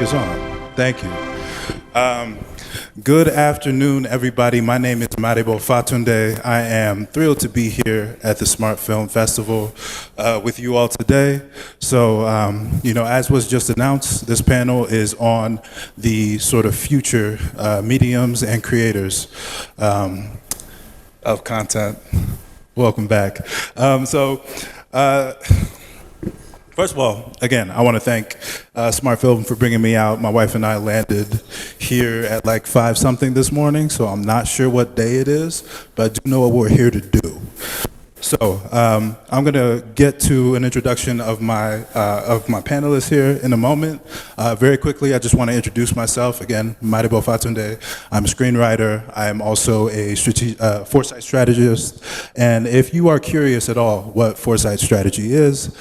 is on. Thank you. Good afternoon, everybody. My name is Maribo Fatunde. I am thrilled to be here at the SmartPhilm Festival with you all today. So, as was just announced, this panel is on the sort of future mediums and creators of content. Welcome back. First of all, again, I want to thank SmartPhilm for bringing me out. My wife and I landed here at like 5-something this morning, so I'm not sure what day it is, but I do know what we're here to do. So I'm going to get to an introduction of my panelists here in a moment. Very quickly, I just want to introduce myself. Again, Maribo Fatunde. I'm a screenwriter. I am also a foresight strategist. And if you are curious at all what foresight strategy is,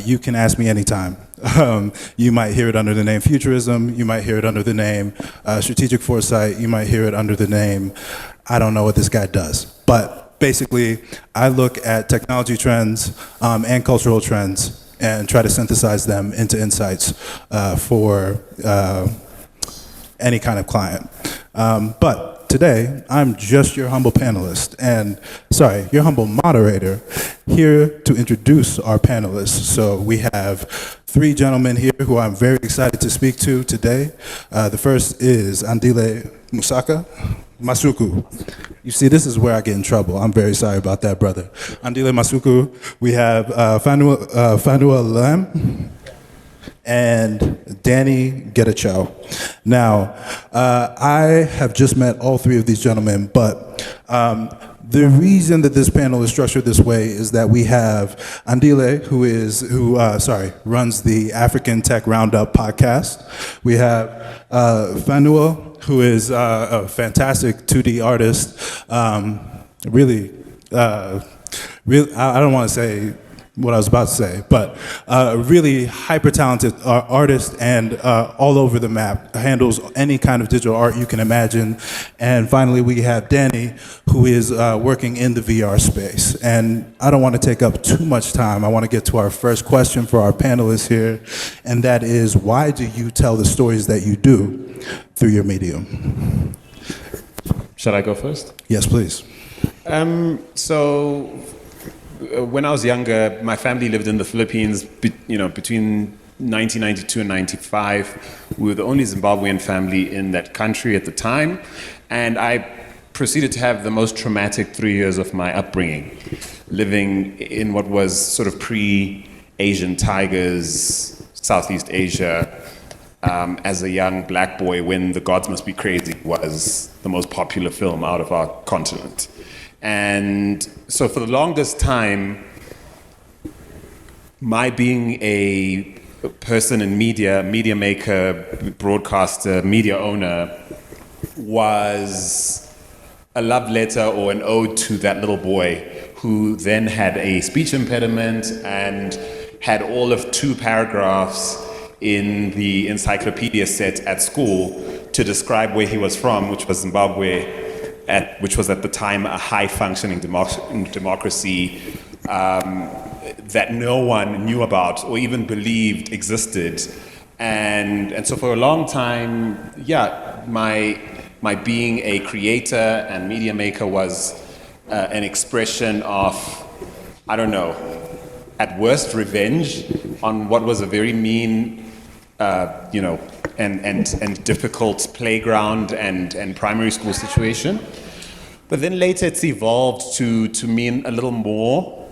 you can ask me anytime. You might hear it under the name futurism. You might hear it under the name strategic foresight. You might hear it under the name, I don't know what this guy does. But basically, I look at technology trends and cultural trends and try to synthesize them into insights for any kind of client. But today, I'm just your humble panelist and, your humble moderator here to introduce our panelists. So we have 3 gentlemen here who I'm very excited to speak to today. The first is Andile Masuku. You see, this is where I get in trouble. I'm very sorry about that, brother. Andile Masuku. We have Fanua Lam and Danny Getachow. Now, I have just met all 3 of these gentlemen, but the reason that this panel is structured this way is that we have Andile, who runs the African Tech Roundup podcast. We have Fanua, who is a fantastic 2D artist. Really, I don't want to say what I was about to say, but really hyper-talented artist and all over the map, handles any kind of digital art you can imagine. And finally, we have Danny, who is working in the VR space. And I don't want to take up too much time. I want to get to our first question for our panelists here, and that is, why do you tell the stories that you do through your medium? Shall I go first? Yes, please. When I was younger, my family lived in the Philippines, between 1992 and 95. We were the only Zimbabwean family in that country at the time. And I proceeded to have the most traumatic 3 years of my upbringing, living in what was sort of pre-Asian Tigers, Southeast Asia, as a young black boy when The Gods Must Be Crazy was the most popular film out of our continent. And so for the longest time, my being a person in media maker, broadcaster, media owner, was a love letter or an ode to that little boy who then had a speech impediment and had all of 2 paragraphs in the encyclopedia set at school to describe where he was from, which was Zimbabwe, which was at the time a high-functioning democracy that no one knew about or even believed existed. And so for a long time, my being a creator and media maker was an expression of, I don't know, at worst revenge on what was a very mean, and difficult playground and primary school situation. But then later it's evolved to mean a little more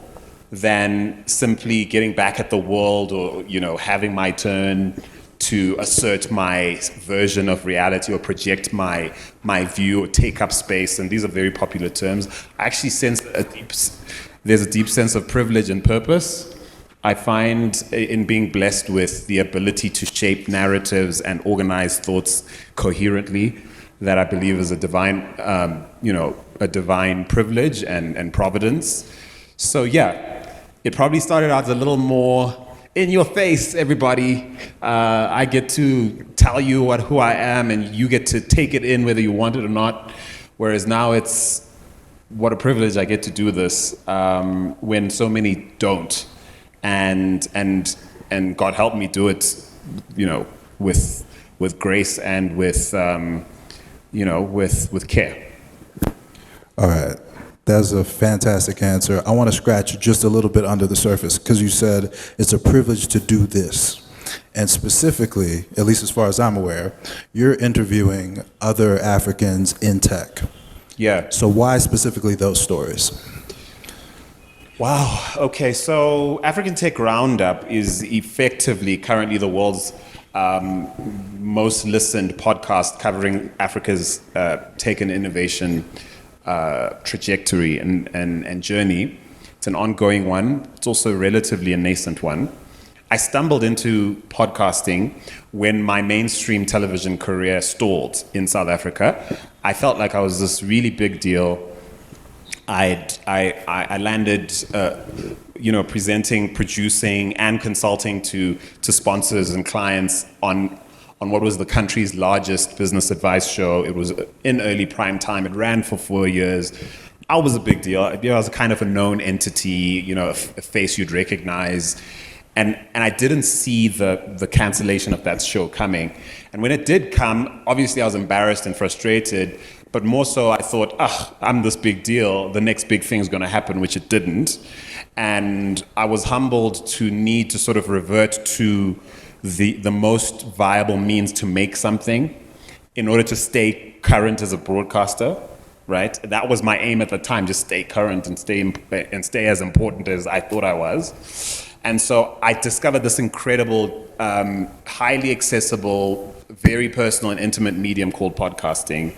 than simply getting back at the world or, having my turn to assert my version of reality or project my view or take up space. And these are very popular terms. I actually sense there's a deep sense of privilege and purpose I find in being blessed with the ability to shape narratives and organize thoughts coherently, that I believe is a divine, a divine privilege and providence. So it probably started out a little more in your face, everybody. I get to tell you who I am, and you get to take it in whether you want it or not. Whereas now it's, what a privilege I get to do this when so many don't. And God help me do it, with grace and with care. All right. That's a fantastic answer. I want to scratch just a little bit under the surface because you said it's a privilege to do this. And specifically, at least as far as I'm aware, you're interviewing other Africans in tech. Yeah. So why specifically those stories? Wow. Okay. So African Tech Roundup is effectively currently the world's most listened podcast covering Africa's tech and innovation trajectory and journey. It's an ongoing one. It's also relatively a nascent one. I stumbled into podcasting when my mainstream television career stalled in South Africa. I felt like I was this really big deal. I landed, presenting, producing, and consulting to sponsors and clients on what was the country's largest business advice show. It was in early prime time. It ran for 4 years. I was a big deal. I was kind of a known entity, a face you'd recognize. And I didn't see the cancellation of that show coming. And when it did come, obviously I was embarrassed and frustrated, but more so I thought, I'm this big deal, the next big thing is going to happen, which it didn't. And I was humbled to need to sort of revert to the most viable means to make something in order to stay current as a broadcaster, right? That was my aim at the time, just stay current and stay as important as I thought I was. And so I discovered this incredible, highly accessible, very personal and intimate medium called podcasting.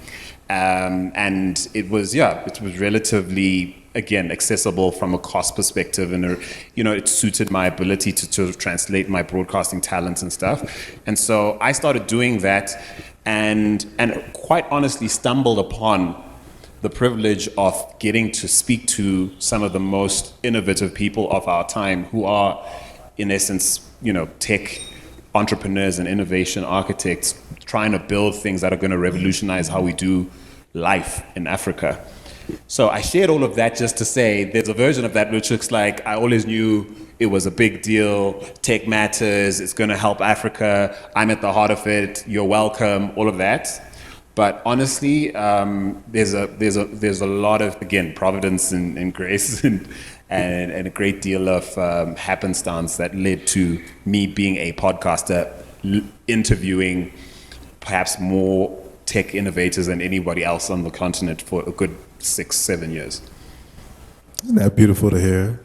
And it was relatively, again, accessible from a cost perspective. And, it suited my ability to translate my broadcasting talents and stuff. And so I started doing that and quite honestly stumbled upon the privilege of getting to speak to some of the most innovative people of our time who are, in essence, tech entrepreneurs and innovation architects trying to build things that are going to revolutionize how we do life in Africa. So I shared all of that just to say there's a version of that which looks like I always knew it was a big deal, tech matters, it's going to help Africa, I'm at the heart of it, you're welcome, all of that. But honestly, there's a lot of, again, providence and grace and a great deal of happenstance that led to me being a podcaster, interviewing perhaps more tech innovators than anybody else on the continent for a good 6-7 years. Isn't that beautiful to hear?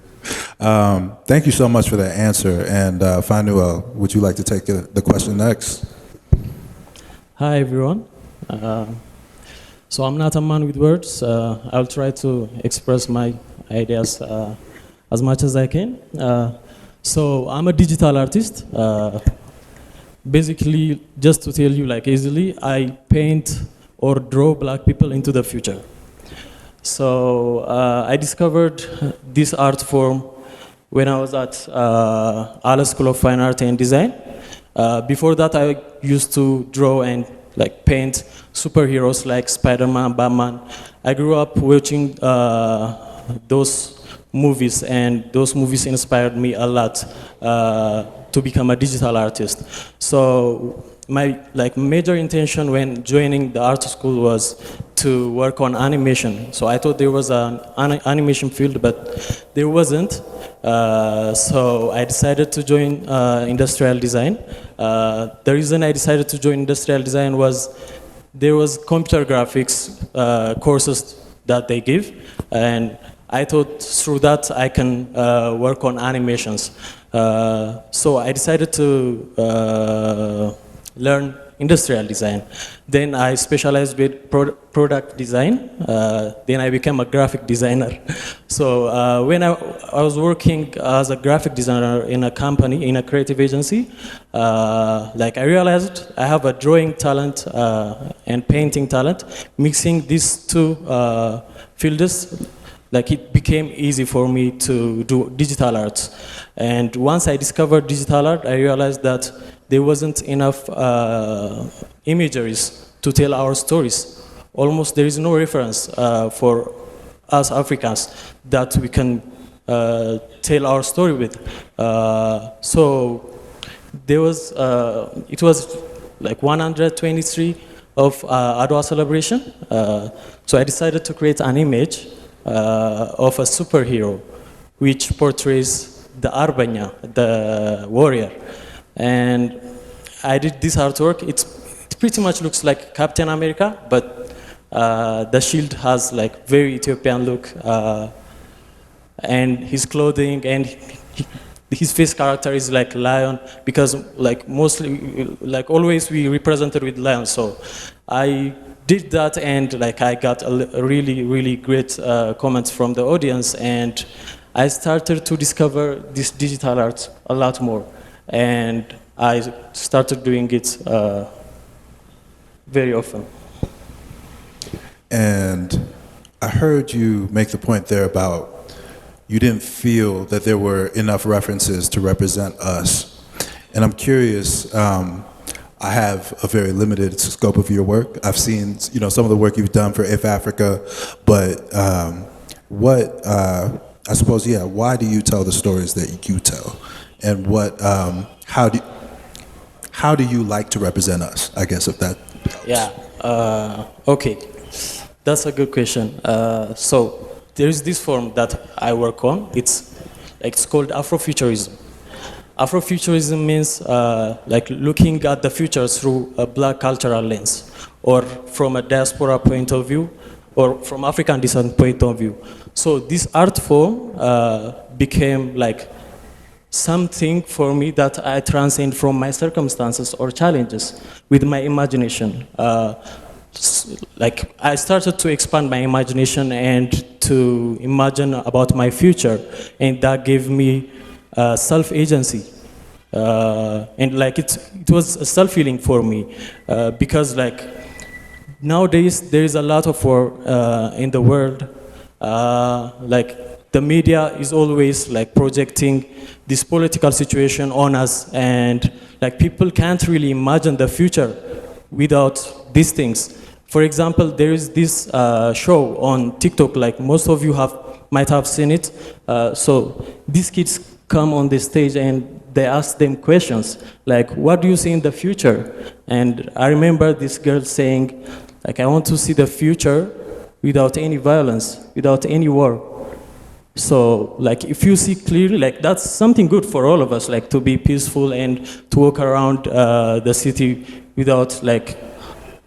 Thank you so much for that answer. And Fanuel, would you like to take the question next? Hi, everyone. So I'm not a man with words. I'll try to express my ideas as much as I can. So I'm a digital artist. Basically, just to tell you easily, I paint or draw black people into the future. So I discovered this art form when I was at Ala School of Fine Art and Design. Before that, I used to draw and paint superheroes like Spider-Man, Batman. I grew up watching those movies, and those movies inspired me a lot to become a digital artist. So my major intention when joining the art school was to work on animation. So I thought there was an animation field, but there wasn't. So I decided to join industrial design. The reason I decided to join industrial design was there was computer graphics courses that they give, and I thought through that I can work on animations. So I decided to learn industrial design. Then I specialized with product design. Then I became a graphic designer. So when I was working as a graphic designer in a company, in a creative agency, I realized I have a drawing talent and painting talent. Mixing these two fields, it became easy for me to do digital art. And once I discovered digital art, I realized that there wasn't enough imageries to tell our stories. Almost there is no reference for us Africans that we can tell our story with. So there was, it was like 123 of Adwa celebration. So I decided to create an image of a superhero which portrays the Arbanya, the warrior. And I did this artwork. It pretty much looks like Captain America, but the shield has like very Ethiopian look, and his clothing and his face character is like lion, because like mostly, like always we represented with lion. So I did that, and like I got a really great comments from the audience, and I started to discover this digital art a lot more, and I started doing it very often. And I heard you make the point there about you didn't feel that there were enough references to represent us. And I'm curious, I have a very limited scope of your work. I've seen, some of the work you've done for If Africa, but I suppose, why do you tell the stories that you tell? And how do you like to represent us, I guess, if that helps. Yeah, okay. That's a good question. So there is this form that I work on. It's called Afrofuturism. Afrofuturism means like looking at the future through a black cultural lens, or from a diaspora point of view, or from African descent point of view. So this art form became like something for me that I transcend from my circumstances or challenges with my imagination. Like I started to expand my imagination and to imagine about my future, and that gave me self-agency. And like it was a self-healing for me, because like nowadays there is a lot of war in the world. Like the media is always like projecting this political situation on us, and like people can't really imagine the future without these things. For example, there is this show on TikTok, like most of you might have seen it. So these kids come on the stage and they ask them questions like, what do you see in the future? And I remember this girl saying, like, I want to see the future without any violence, without any war. So, like, if you see clearly, like, that's something good for all of us, like, to be peaceful and to walk around the city without, like,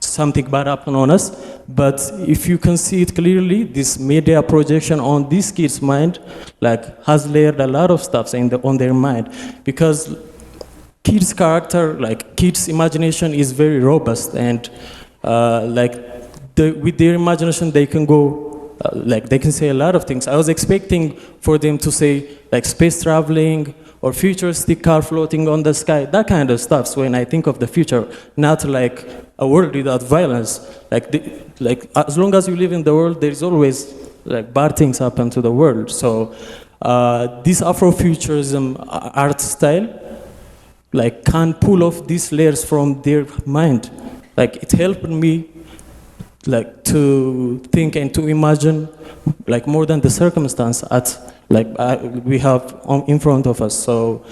something bad happen on us. But if you can see it clearly, this media projection on these kids' mind, like, has layered a lot of stuff on their mind, because kids' character, like, kids' imagination is very robust, and with their imagination, they can go. Like they can say a lot of things. I was expecting for them to say like space traveling or futuristic car floating on the sky, that kind of stuff. So when I think of the future, not like a world without violence. Like as long as you live in the world, there is always like bad things happen to the world. So this Afrofuturism art style, like can pull off these layers from their mind. Like it helped me like to think and to imagine like more than the circumstance we have in front of us. So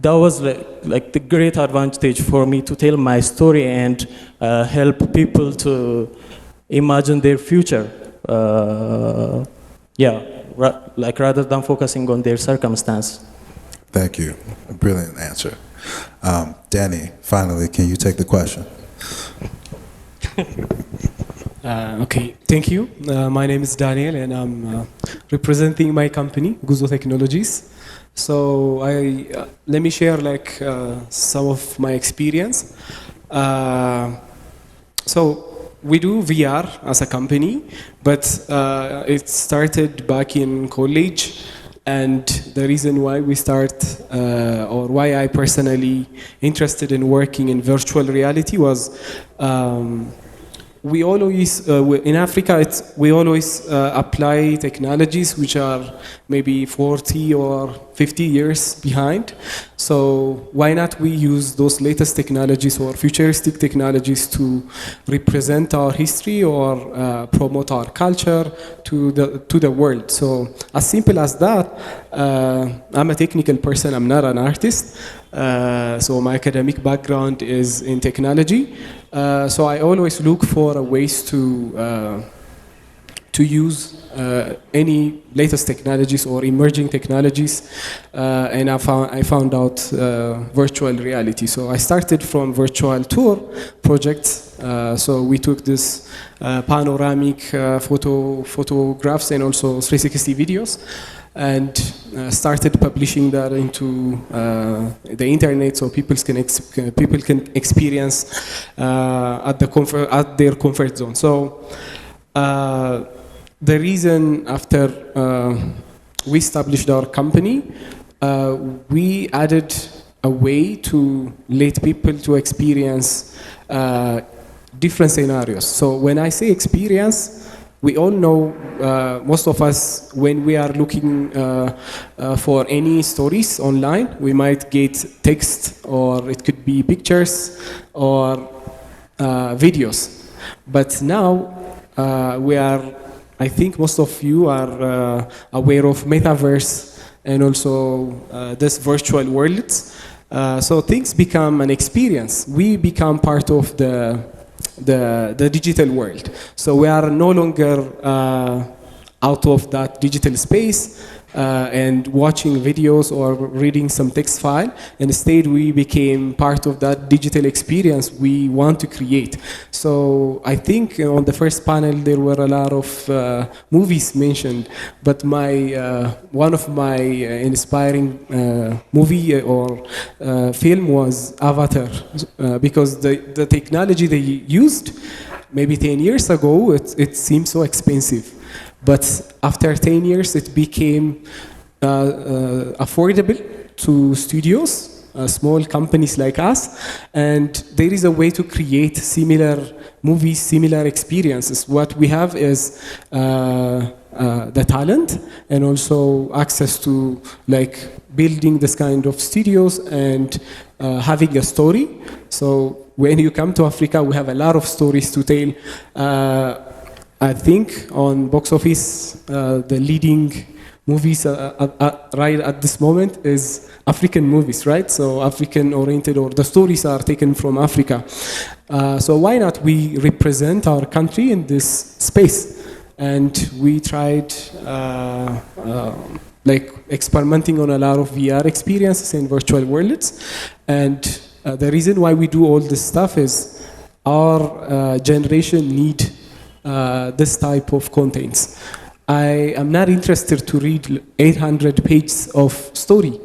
that was like the great advantage for me to tell my story and help people to imagine their future. Like rather than focusing on their circumstance. Thank you. A brilliant answer. Danny, finally, can you take the question? Okay, thank you. My name is Daniel, and I'm representing my company, Guzo Technologies. So let me share like some of my experience. So we do VR as a company, but it started back in college. And the reason why we or why I personally interested in working in virtual reality was we always, in Africa, we always apply technologies which are maybe 40 or 50 years behind. So why not we use those latest technologies or futuristic technologies to represent our history or promote our culture to the world? So as simple as that. I'm a technical person. I'm not an artist. So my academic background is in technology. So I always look for ways to use any latest technologies or emerging technologies, and I found out virtual reality. So I started from virtual tour projects. So we took this panoramic photographs and also 360 videos, and started publishing that into the internet, so people can experience at their comfort zone. So. The reason after we established our company, we added a way to let people to experience different scenarios. So when I say experience, we all know, most of us, when we are looking for any stories online, we might get text, or it could be pictures or videos. But now I think most of you are aware of metaverse and also this virtual worlds. So things become an experience. We become part of the digital world. So we are no longer out of that digital space and watching videos or reading some text file. Instead, we became part of that digital experience we want to create. So I think on the first panel there were a lot of movies mentioned, but one of my inspiring movie or film was Avatar, because the technology they used maybe 10 years ago, it seemed so expensive. But after 10 years, it became affordable to studios, small companies like us, and there is a way to create similar movies, similar experiences. What we have is the talent and also access to like building this kind of studios and having a story. So when you come to Africa, we have a lot of stories to tell. I think on box office, the leading movies right at this moment is African movies, right? So African oriented, or the stories are taken from Africa. So why not we represent our country in this space? And we tried like experimenting on a lot of VR experiences in virtual worlds. And the reason why we do all this stuff is our generation need this type of contents. I am not interested to read 800 pages of story.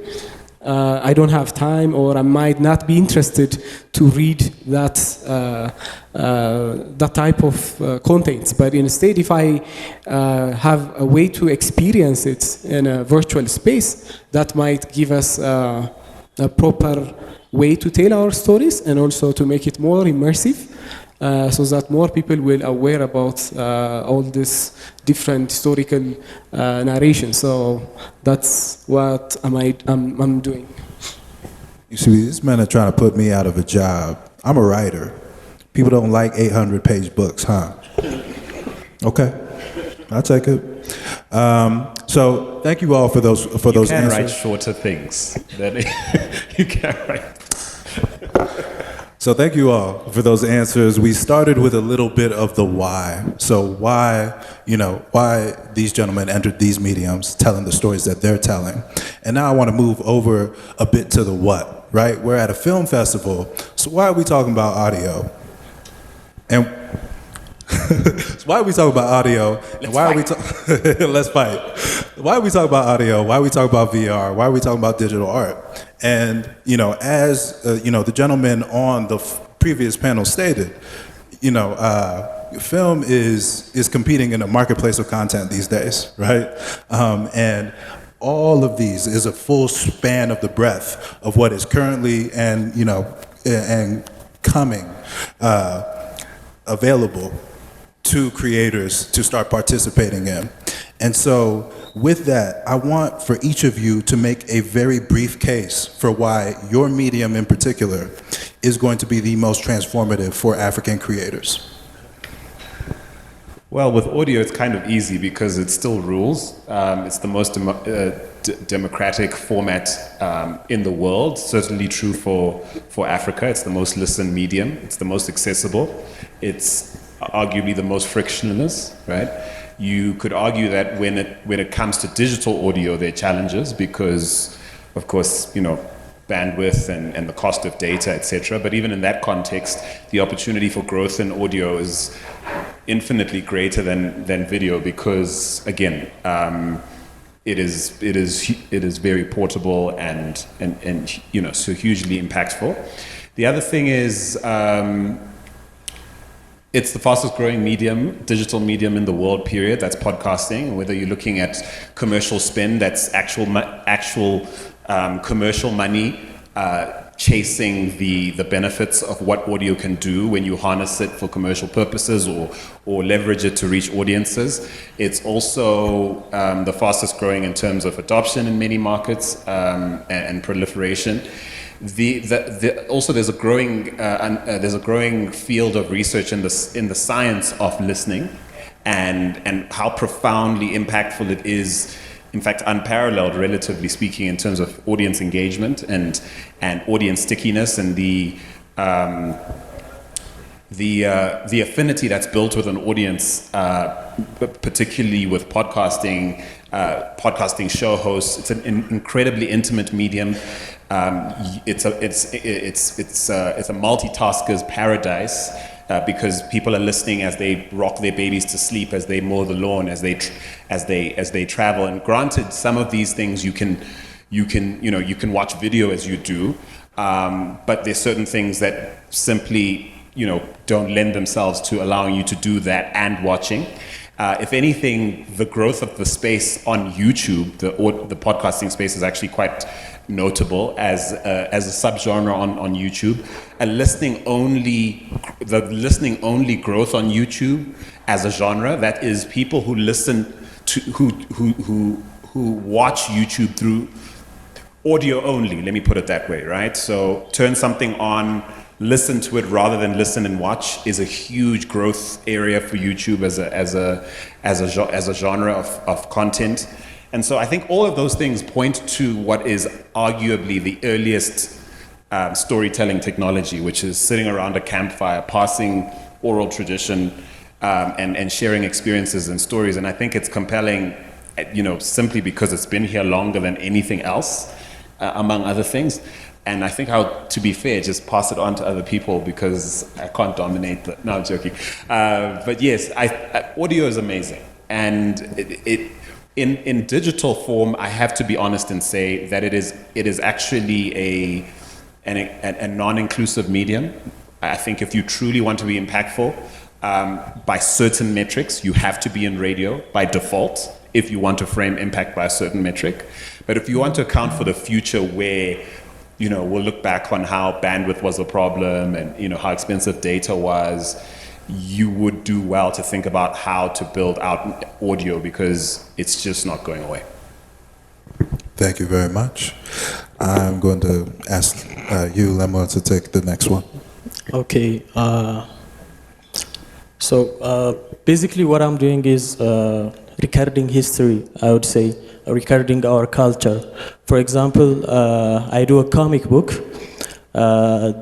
I don't have time, or I might not be interested to read that type of contents. But instead, if I have a way to experience it in a virtual space, that might give us a proper way to tell our stories and also to make it more immersive. So that more people will aware about all this different historical narration. So that's what I'm doing. You see, this man is trying to put me out of a job. I'm a writer. People don't like 800-page books, huh? Okay, I'll take it. So thank you all for those You can answers. write shorter things. You can write. So thank you all for those answers. We started with a little bit of the why. So why these gentlemen entered these mediums, telling the stories that they're telling. And now I want to move over a bit to the what, right? We're at a film festival, so why are we talking about audio? And so why are we talking about audio? And why are we let's fight. Why are we talking about audio? Why are we talking about VR? Why are we talking about digital art? And as the gentleman on the previous panel stated, film is competing in a marketplace of content these days, right? And all of these is a full span of the breadth of what is currently and coming available to creators to start participating in. And so with that, I want for each of you to make a very brief case for why your medium in particular is going to be the most transformative for African creators. Well, with audio, it's kind of easy because it still rules. It's the most democratic format in the world, certainly true for Africa. It's the most listened medium. It's the most accessible. It's arguably the most frictionless, right? You could argue that when it comes to digital audio, there are challenges because, of course, bandwidth and the cost of data, etc. But even in that context, the opportunity for growth in audio is infinitely greater than video because, again, it is very portable and so hugely impactful. The other thing is it's the fastest growing digital medium in the world, period. That's podcasting. Whether you're looking at commercial spend, that's actual commercial money chasing the benefits of what audio can do when you harness it for commercial purposes or leverage it to reach audiences. It's also the fastest growing in terms of adoption in many markets and proliferation. Also, there's a growing field of research in the science of listening, and how profoundly impactful it is. In fact, unparalleled, relatively speaking, in terms of audience engagement and audience stickiness, and the affinity that's built with an audience, particularly with podcasting show hosts. It's an incredibly intimate medium. It's a multitasker's paradise because people are listening as they rock their babies to sleep, as they mow the lawn, as they travel. And granted, some of these things you can watch video as you do, but there's certain things that simply don't lend themselves to allowing you to do that and watching. If anything, the growth of the space on YouTube, the podcasting space, is actually quite notable as a subgenre on YouTube. The listening only growth on YouTube as a genre, that is people who listen to who watch YouTube through audio only. Let me put it that way, right? So turn something on, listen to it rather than listen and watch is a huge growth area for YouTube as a genre of content. And so I think all of those things point to what is arguably the earliest storytelling technology, which is sitting around a campfire, passing oral tradition, and sharing experiences and stories. And I think it's compelling, simply because it's been here longer than anything else, among other things. And I think to be fair, just pass it on to other people because I can't dominate the. No, I'm joking. But yes, audio is amazing, and in digital form, I have to be honest and say that it is actually a non-inclusive medium. I think if you truly want to be impactful, by certain metrics, you have to be in radio by default if you want to frame impact by a certain metric. But if you want to account for the future where we'll look back on how bandwidth was a problem and how expensive data was, you would do well to think about how to build out audio because it's just not going away. Thank you very much. I'm going to ask you, Lemma, to take the next one. Okay. So basically what I'm doing is recording history, I would say, recording our culture. For example, I do a comic book.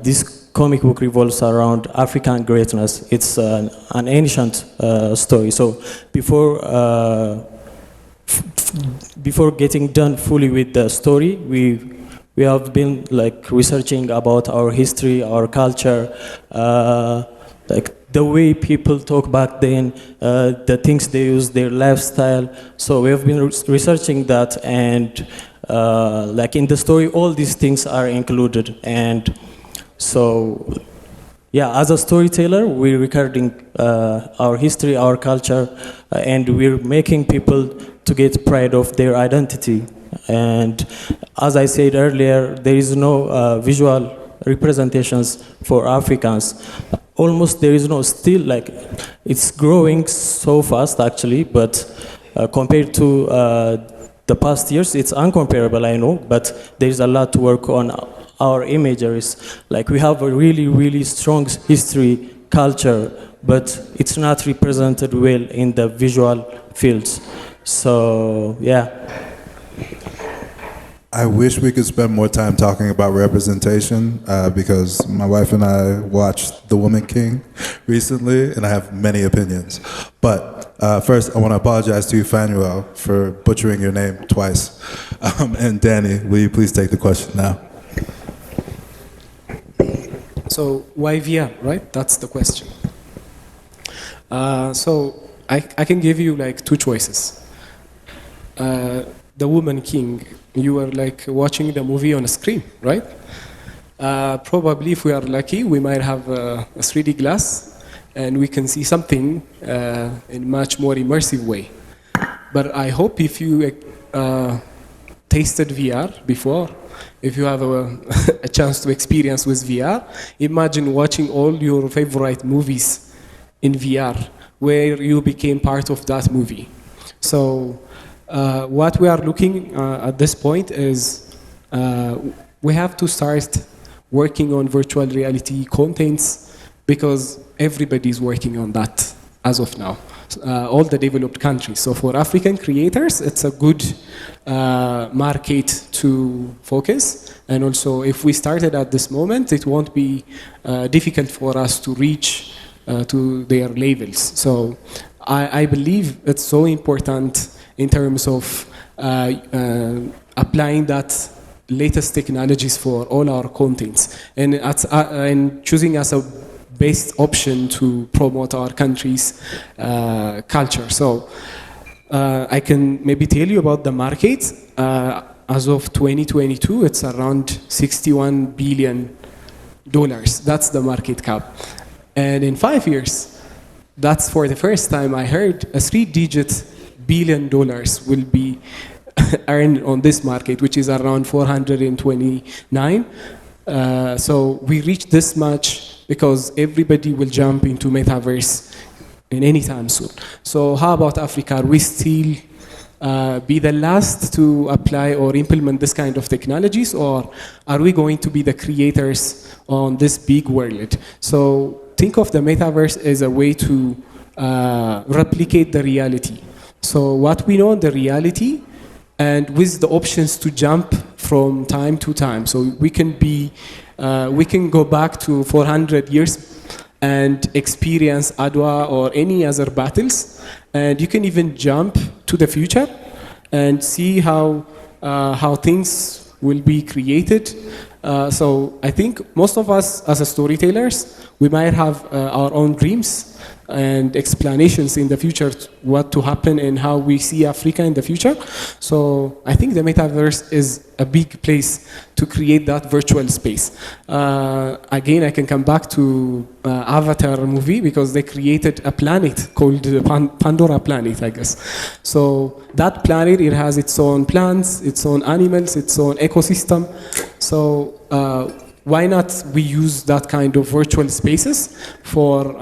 This comic book revolves around African greatness. It's an ancient story. So before getting done fully with the story, we have been researching about our history, our culture, the way people talk back then, the things they use, their lifestyle. So we have been researching that, and in the story, all these things are included. And so, yeah, as a storyteller, we're recording our history, our culture, and we're making people to get pride of their identity. And as I said earlier, there is no visual representations for Africans. Almost there is no, still it's growing so fast actually, but compared to the past years, it's uncomparable, I know, but there's a lot to work on our imageries. Like we have a really, really strong history, culture, but it's not represented well in the visual fields. So, yeah. I wish we could spend more time talking about representation because my wife and I watched The Woman King recently, and I have many opinions. But first, I want to apologize to you, Fanuel, for butchering your name twice. And Danny, will you please take the question now? So why VR, right? That's the question. So I can give you like two choices. The Woman King, you were like watching the movie on a screen, right? Probably if we are lucky, we might have a 3D glass and we can see something in much more immersive way. But I hope if you tasted VR before, if you have a chance to experience with VR, imagine watching all your favorite movies in VR, where you became part of that movie. So what we are looking at this point is we have to start working on virtual reality contents because everybody is working on that as of now. All the developed countries. So for African creators, it's a good market to focus. And also, if we started at this moment, it won't be difficult for us to reach to their levels. So I believe it's so important in terms of applying that latest technologies for all our contents and choosing as a best option to promote our country's culture. So I can maybe tell you about the market. As of 2022, it's around $61 billion. That's the market cap. And in 5 years, that's for the first time I heard a 3-digit billion dollars will be earned on this market, which is around 429. So we reached this much because everybody will jump into metaverse in any time soon. So how about Africa? Are we still be the last to apply or implement this kind of technologies, or are we going to be the creators on this big world? So think of the metaverse as a way to replicate the reality. So what we know in the reality, and with the options to jump from time to time. So we can go back to 400 years and experience Adwa or any other battles, and you can even jump to the future and see how things will be created. So I think most of us as storytellers, we might have our own dreams and explanations in the future what to happen and how we see Africa in the future. So I think the metaverse is a big place to create that virtual space. Again, I can come back to Avatar movie because they created a planet called Pandora planet, I guess. So that planet, it has its own plants, its own animals, its own ecosystem. So why not we use that kind of virtual spaces for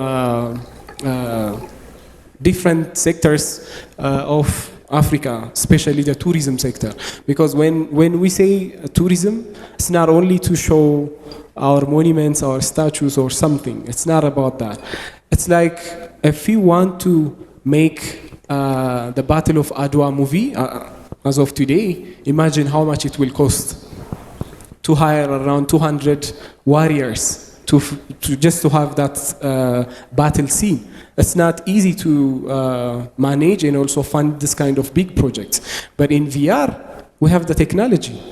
different sectors of Africa, especially the tourism sector. Because when we say tourism, it's not only to show our monuments, our statues or something. It's not about that. It's like if you want to make the Battle of Adwa movie, as of today, imagine how much it will cost to hire around 200 warriors to just to have that battle scene. It's not easy to manage and also fund this kind of big projects. But in VR, we have the technology.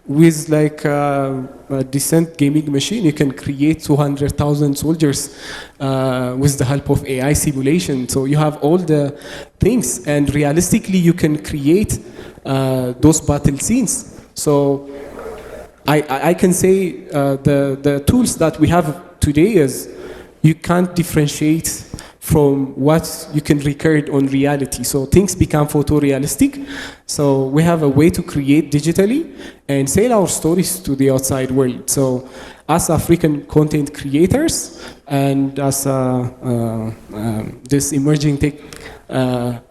With like a decent gaming machine, you can create 200,000 soldiers with the help of AI simulation. So you have all the things, and realistically, you can create those battle scenes. So I can say the tools that we have today is you can't differentiate from what you can record on reality. So things become photorealistic. So we have a way to create digitally and sell our stories to the outside world. So as African content creators and as this emerging tech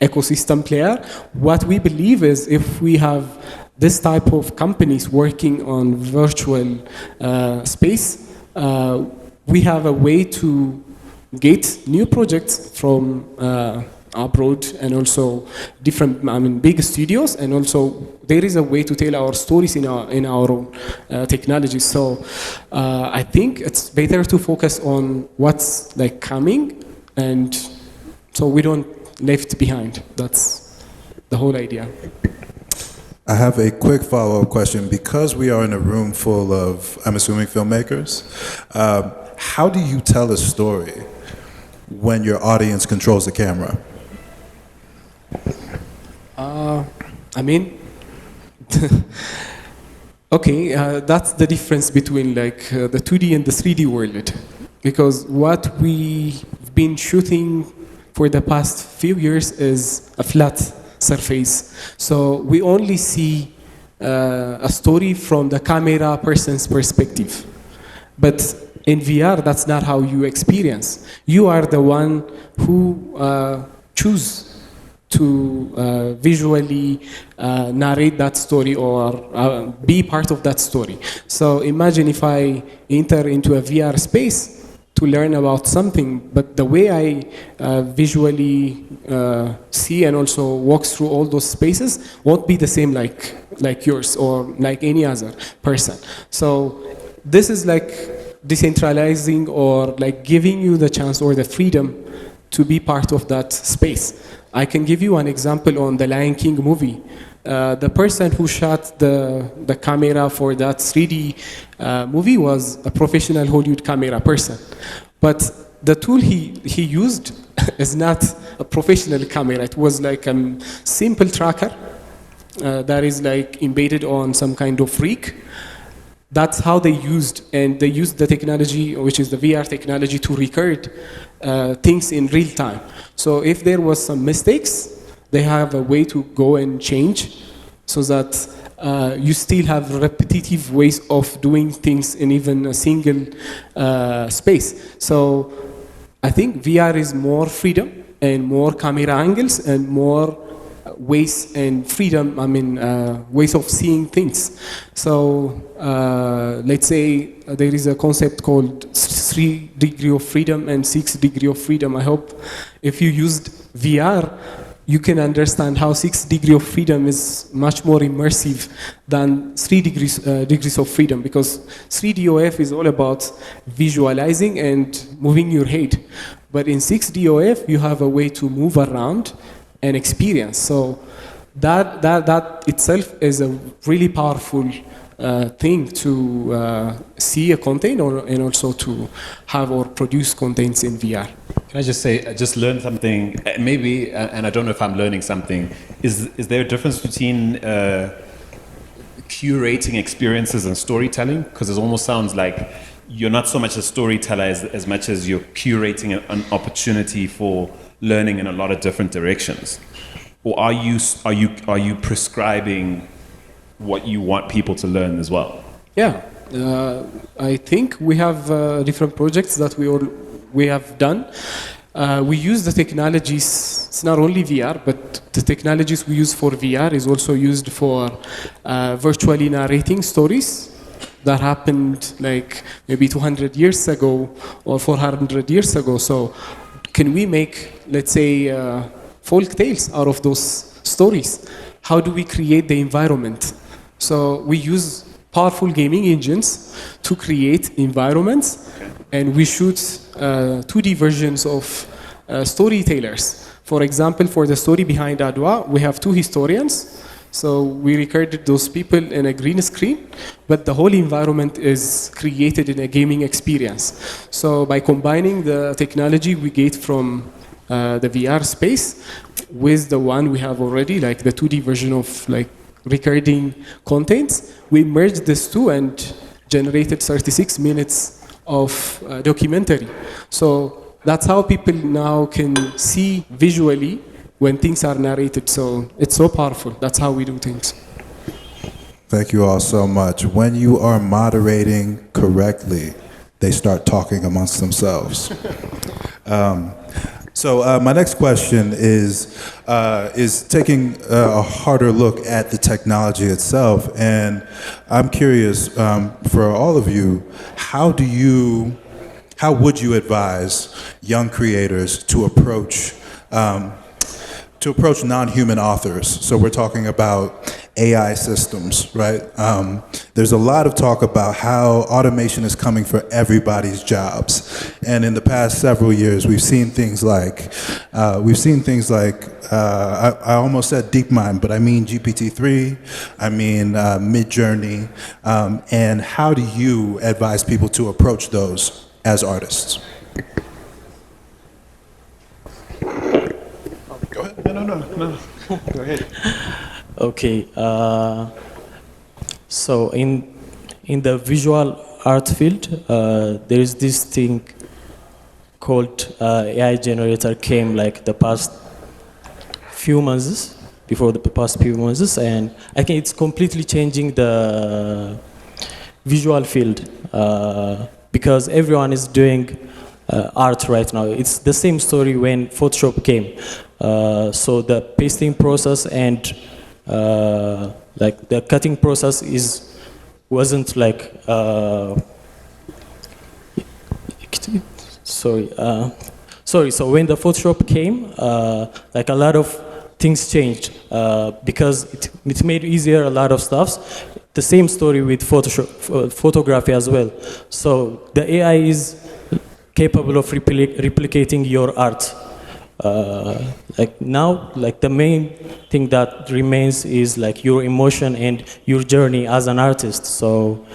ecosystem player, what we believe is if we have this type of companies working on virtual space, we have a way to get new projects from abroad and also different, big studios, and also there is a way to tell our stories in our own technology. So I think it's better to focus on what's like coming, and so we don't left behind. That's the whole idea. I have a quick follow-up question. Because we are in a room full of, I'm assuming, filmmakers, how do you tell a story when your audience controls the camera? Okay, that's the difference between like the 2D and the 3D world. Because what we've been shooting for the past few years is a flat surface. So we only see a story from the camera person's perspective. But in VR, that's not how you experience. You are the one who choose to visually narrate that story or be part of that story. So imagine if I enter into a VR space to learn about something, but the way I visually see and also walk through all those spaces won't be the same like yours or like any other person. So this is like decentralizing or like giving you the chance or the freedom to be part of that space. I can give you an example on the Lion King movie. The person who shot the camera for that 3D movie was a professional Hollywood camera person. But the tool he used is not a professional camera. It was like a simple tracker that is like embedded on some kind of rig. That's how they used, and they used the technology, which is the VR technology, to record things in real time. So if there was some mistakes, they have a way to go and change so that you still have repetitive ways of doing things in even a single space. So I think VR is more freedom and more camera angles and more ways and freedom, ways of seeing things. So let's say there is a concept called 3 degrees of freedom and 6 degrees of freedom. I hope if you used VR, you can understand how 6 degrees of freedom is much more immersive than 3 degrees of freedom, because 3DOF is all about visualizing and moving your head. But in 6DOF, you have a way to move around and experience. So that itself is a really powerful thing to see a content and also to have or produce contents in VR. Can I just say, I just learned something, maybe, and I don't know if I'm learning something. Is there a difference between curating experiences and storytelling? Because it almost sounds like you're not so much a storyteller as much as you're curating an opportunity for learning in a lot of different directions. Or are you prescribing what you want people to learn as well? Yeah, I think we have different projects that we have done. We use the technologies. It's not only VR, but the technologies we use for VR is also used for virtually narrating stories that happened like maybe 200 years ago or 400 years ago. So can we make, let's say, folk tales out of those stories? How do we create the environment? So we use powerful gaming engines to create environments, and we shoot 2D versions of storytellers. For example, for the story behind Adwa, we have 2 historians. So we recorded those people in a green screen, but the whole environment is created in a gaming experience. So by combining the technology we get from the VR space with the one we have already, like the 2D version of like recording contents, we merged these two and generated 36 minutes of documentary. So that's how people now can see visually when things are narrated. So it's so powerful. That's how we do things. Thank you all so much. When you are moderating correctly, they start talking amongst themselves. So my next question is taking a harder look at the technology itself, and I'm curious for all of you, how would you advise young creators to approach non-human authors? So we're talking about AI systems, right? There's a lot of talk about how automation is coming for everybody's jobs. And in the past several years, we've seen things like, I almost said DeepMind, but I mean GPT-3, I mean Midjourney. And how do you advise people to approach those as artists? Go ahead. No. Go ahead. Okay, so in the visual art field, there is this thing called AI generator came like the past few months, and I think it's completely changing the visual field because everyone is doing art right now. It's the same story when Photoshop came. So the pasting process and like the cutting process wasn't like sorry. So when the Photoshop came, like a lot of things changed because it made easier a lot of stuffs. The same story with Photoshop, photography as well. So the AI is capable of replicating your art. Like now, like the main thing that remains is like your emotion and your journey as an artist. So,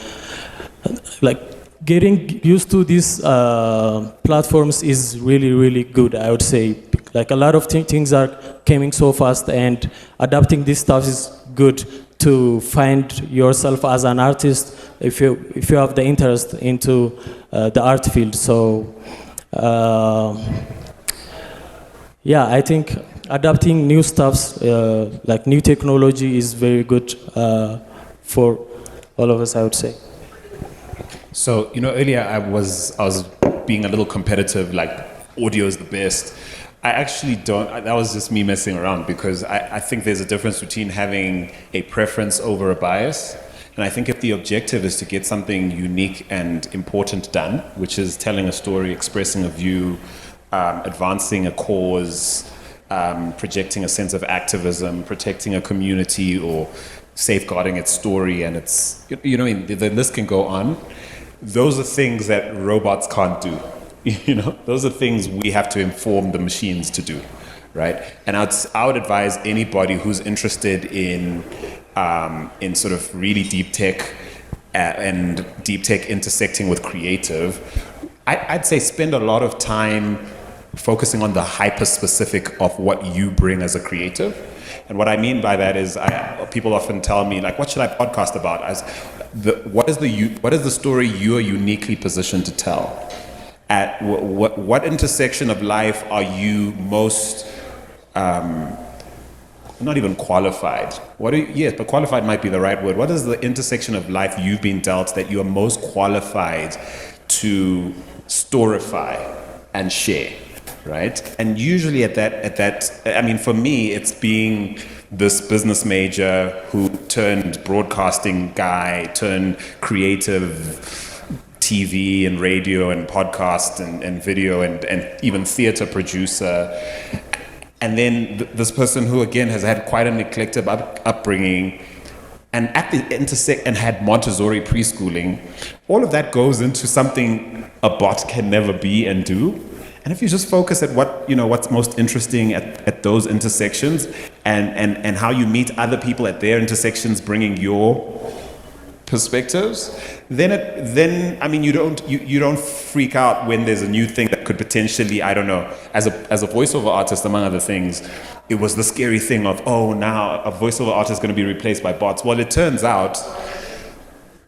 like getting used to these platforms is really, really good, I would say. Like a lot of things are coming so fast, and adapting this stuff is good to find yourself as an artist if you have the interest into the art field. So. Yeah, I think adapting new stuffs, like new technology, is very good for all of us, I would say. So, earlier I was being a little competitive, like audio is the best. I actually don't, that was just me messing around because I think there's a difference between having a preference over a bias. And I think if the objective is to get something unique and important done, which is telling a story, expressing a view, advancing a cause, projecting a sense of activism, protecting a community, or safeguarding its story, and it's, the list can go on. Those are things that robots can't do. Those are things we have to inform the machines to do, right? And I would advise anybody who's interested in sort of really deep tech and deep tech intersecting with creative, I'd say spend a lot of time focusing on the hyper-specific of what you bring as a creative. And what I mean by that is, people often tell me, like, what should I podcast about? What is the story you are uniquely positioned to tell? At what intersection of life are you most, not even qualified? Yes, but qualified might be the right word. What is the intersection of life you've been dealt that you are most qualified to storify and share? Right? And usually at that, I mean, for me, it's being this business major who turned broadcasting guy, turned creative TV and radio and podcast and video and even theater producer. And then this person who, again, has had quite an eclectic upbringing and at the intersect and had Montessori preschooling. All of that goes into something a bot can never be and do. And if you just focus at what's most interesting at those intersections and how you meet other people at their intersections, bringing your perspectives, then I mean you don't freak out when there's a new thing that could potentially, I don't know, as a voiceover artist, among other things, it was the scary thing of, oh, now a voiceover artist is going to be replaced by bots. Well, it turns out,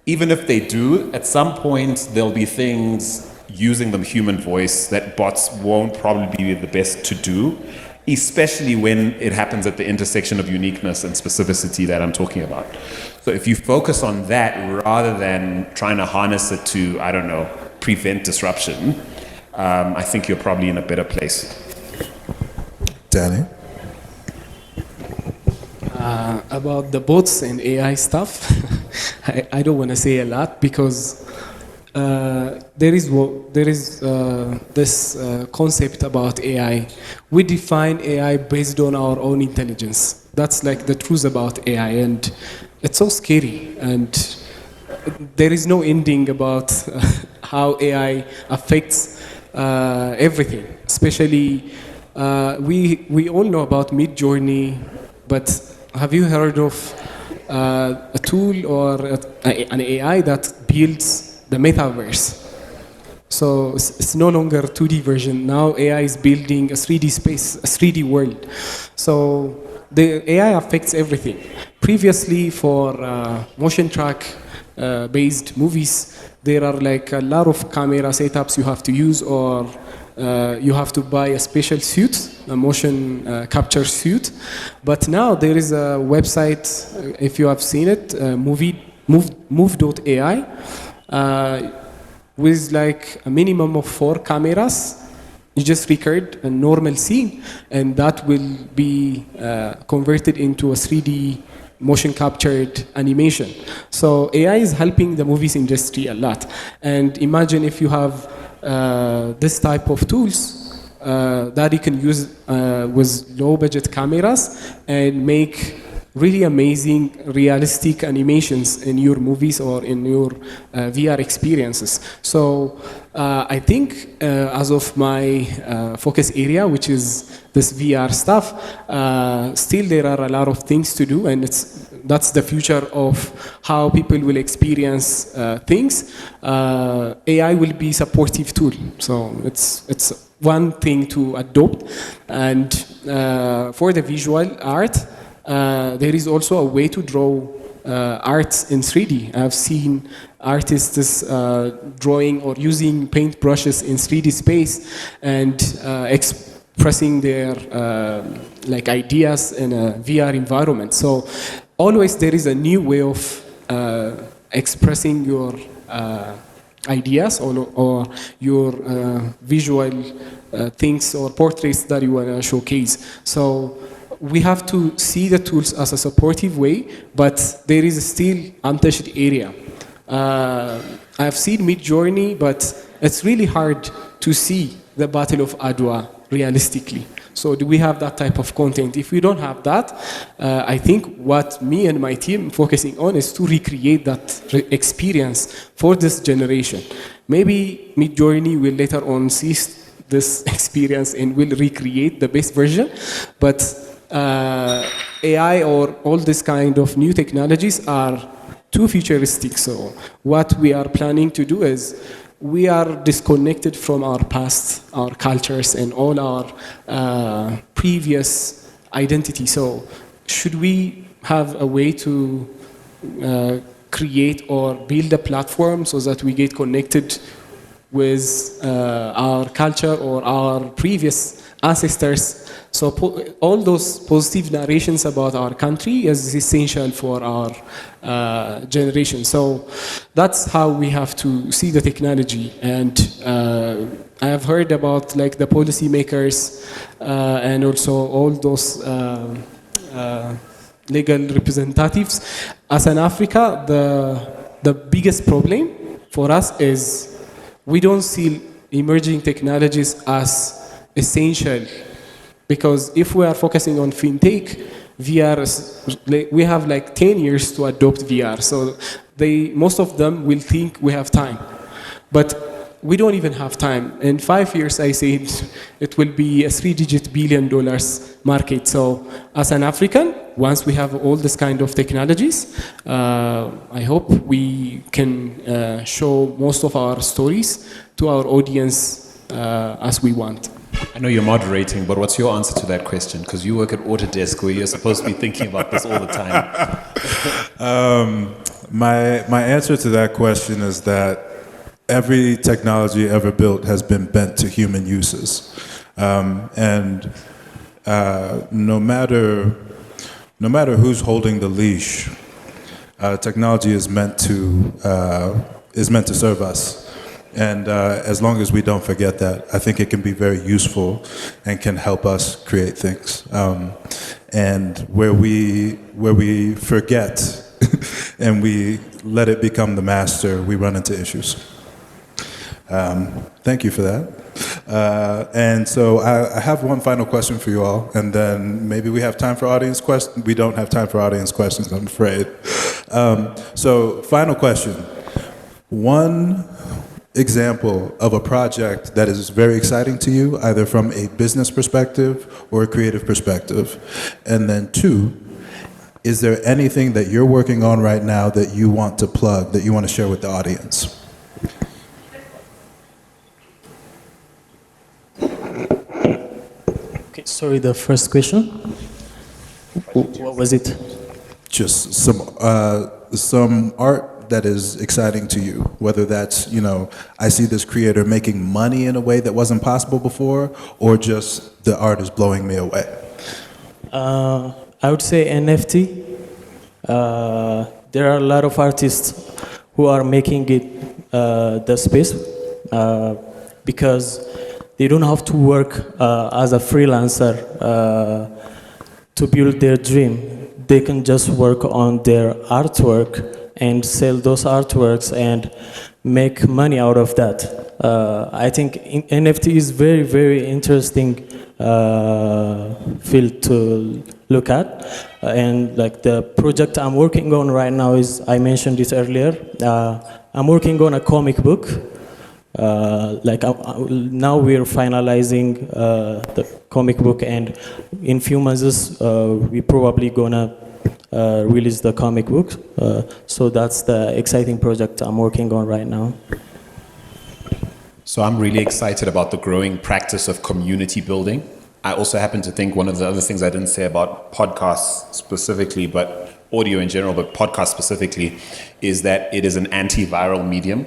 even if they do, at some point there'll be things using the human voice that bots won't probably be the best to do, especially when it happens at the intersection of uniqueness and specificity that I'm talking about. So if you focus on that rather than trying to harness it to, I don't know, prevent disruption, I think you're probably in a better place. Danny? About the bots and AI stuff, I don't want to say a lot because there is this concept about AI. We define AI based on our own intelligence. That's like the truth about AI, and it's so scary. And there is no ending about how AI affects everything. Especially, we all know about Mid-Journey, but have you heard of a tool or an AI that builds the metaverse? So it's no longer a 2D version. Now AI is building a 3D space, a 3D world. So the AI affects everything. Previously, for motion track based movies, there are like a lot of camera setups you have to use, or you have to buy a special suit, a motion capture suit. But now there is a website, if you have seen it, move.ai, with like a minimum of 4 cameras. You just record a normal scene, and that will be converted into a 3D motion captured animation. So AI is helping the movies industry a lot. And imagine if you have this type of tools that you can use with low budget cameras and make really amazing realistic animations in your movies or in your VR experiences. So I think as of my focus area, which is this VR stuff, still there are a lot of things to do, and that's the future of how people will experience things. AI will be supportive tool, so it's one thing to adopt. And for the visual art, there is also a way to draw art in 3D. I've seen artists drawing or using paint brushes in 3D space and expressing their like ideas in a VR environment. So always there is a new way of expressing your ideas or your visual things or portraits that you want to showcase. So we have to see the tools as a supportive way, but there is still untouched area. I've seen Mid-Journey, but it's really hard to see the Battle of Adwa realistically. So do we have that type of content? If we don't have that, I think what me and my team focusing on is to recreate that experience for this generation. Maybe Mid-Journey will later on see this experience and will recreate the best version, but AI or all this kind of new technologies are too futuristic. So what we are planning to do is we are disconnected from our past, our cultures, and all our previous identity. So should we have a way to create or build a platform so that we get connected with our culture or our previous ancestors? So all those positive narrations about our country is essential for our generation. So that's how we have to see the technology. And I have heard about like the policymakers and also all those legal representatives. As an Africa, the biggest problem for us is we don't see emerging technologies as essential. Because if we are focusing on fintech, VR we have like 10 years to adopt VR. So most of them will think we have time. But we don't even have time. In 5 years, I said it will be a $3-digit billion market. So as an African, once we have all this kind of technologies, I hope we can show most of our stories to our audience as we want. I know you're moderating, but what's your answer to that question? Because you work at Autodesk, where you're supposed to be thinking about this all the time. My answer to that question is that every technology ever built has been bent to human uses. And no matter who's holding the leash, technology is meant to serve us. And as long as we don't forget that, I think it can be very useful and can help us create things. And where we forget and we let it become the master, we run into issues. Thank you for that. And so I have one final question for you all, and then maybe we have time for audience questions. We don't have time for audience questions, I'm afraid. So final question. One example of a project that is very exciting to you, either from a business perspective or a creative perspective. And then two, is there anything that you're working on right now that you want to plug, that you want to share with the audience? Okay, sorry, the first question? What was it? Just some art that is exciting to you, whether that's, I see this creator making money in a way that wasn't possible before, or just the art is blowing me away. I would say NFT. There are a lot of artists who are making it the space because they don't have to work as a freelancer to build their dream. They can just work on their artwork and sell those artworks and make money out of that. I think NFT is very, very interesting field to look at. And like the project I'm working on right now is, I mentioned it earlier, I'm working on a comic book. Now we're finalizing the comic book, and in few months we probably gonna release the comic book. So that's the exciting project I'm working on right now. So I'm really excited about the growing practice of community building. I also happen to think one of the other things I didn't say about podcasts specifically, but audio in general, but podcast specifically, is that it is an antiviral medium.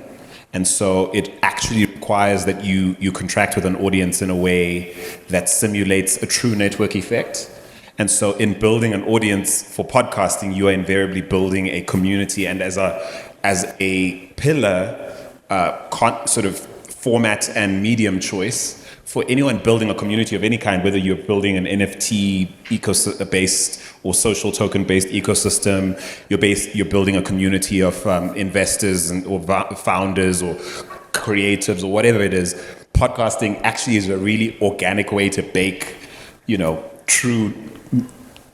And so it actually requires that you contract with an audience in a way that simulates a true network effect. And so in building an audience for podcasting, you are invariably building a community, and as a pillar, sort of format and medium choice for anyone building a community of any kind, whether you're building an NFT based or social token based ecosystem, you're building a community of investors or founders or creatives or whatever it is. Podcasting actually is a really organic way to bake, true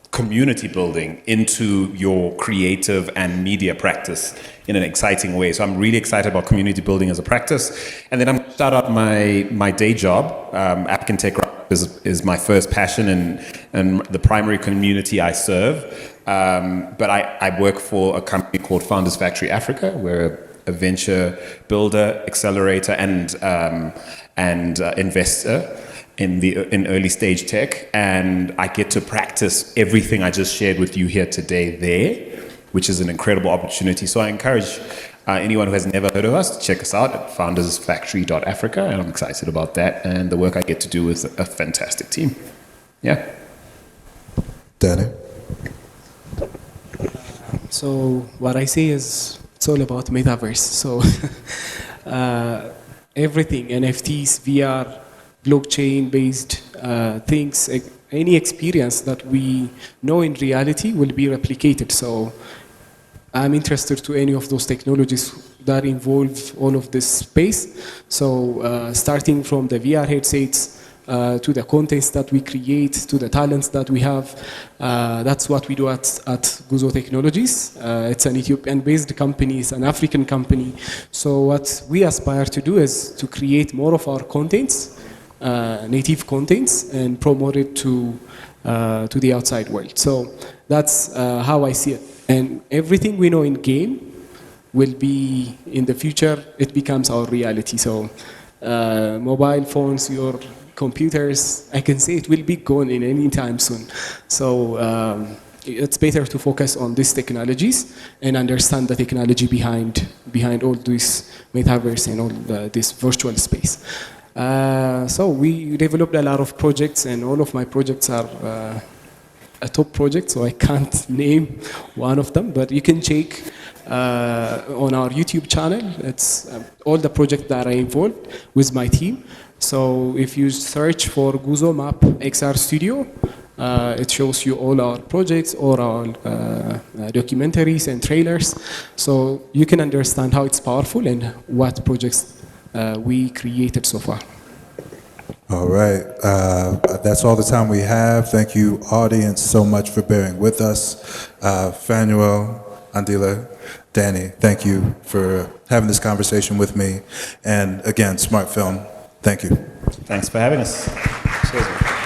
community building into your creative and media practice in an exciting way. So I'm really excited about community building as a practice. And then I'm going to start out my day job. African Tech is my first passion and the primary community I serve. But I work for a company called Founders Factory Africa. We're a venture builder, accelerator, and investor in early stage tech, and I get to practice everything I just shared with you here today there, which is an incredible opportunity. So I encourage anyone who has never heard of us to check us out at foundersfactory.africa, and I'm excited about that and the work I get to do with a fantastic team. Yeah. Danny? So what I say is it's all about metaverse. So everything, NFTs, VR, blockchain-based things, any experience that we know in reality will be replicated. So I'm interested to any of those technologies that involve all of this space. So starting from the VR headsets to the contents that we create, to the talents that we have, that's what we do at Guzo Technologies. It's an Ethiopian-based company, it's an African company. So what we aspire to do is to create more of our contents, native contents, and promote it to the outside world. So that's how I see it. And everything we know in game will be, in the future, it becomes our reality. So mobile phones, your computers, I can say it will be gone in any time soon. So it's better to focus on these technologies and understand the technology behind all this metaverse and all this virtual space. So we developed a lot of projects, and all of my projects are a top project, so I can't name one of them, but you can check on our YouTube channel. It's all the projects that I involved with my team. So if you search for Guzo Map XR Studio, it shows you all our projects, all our documentaries and trailers, so you can understand how it's powerful and what projects we created so far. All right. That's all the time we have. Thank you, audience, so much for bearing with us. Fanuel, Andila, Danny, thank you for having this conversation with me. And again, SmartPhilm, thank you. Thanks for having us. Cheers.